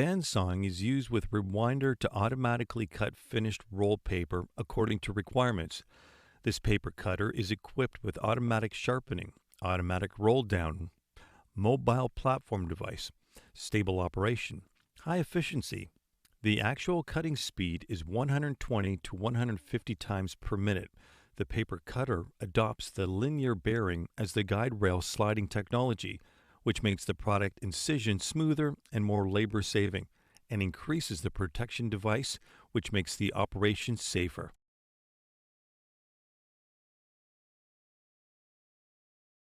Bandsawing is used with Rewinder to automatically cut finished rolled paper according to requirements. This paper cutter is equipped with automatic sharpening, automatic roll down, mobile platform device, stable operation, high efficiency. The actual cutting speed is 120 to 150 times per minute. The paper cutter adopts the linear bearing as the guide rail sliding technology, which makes the product incision smoother and more labor saving, and increases the protection device, which makes the operation safer.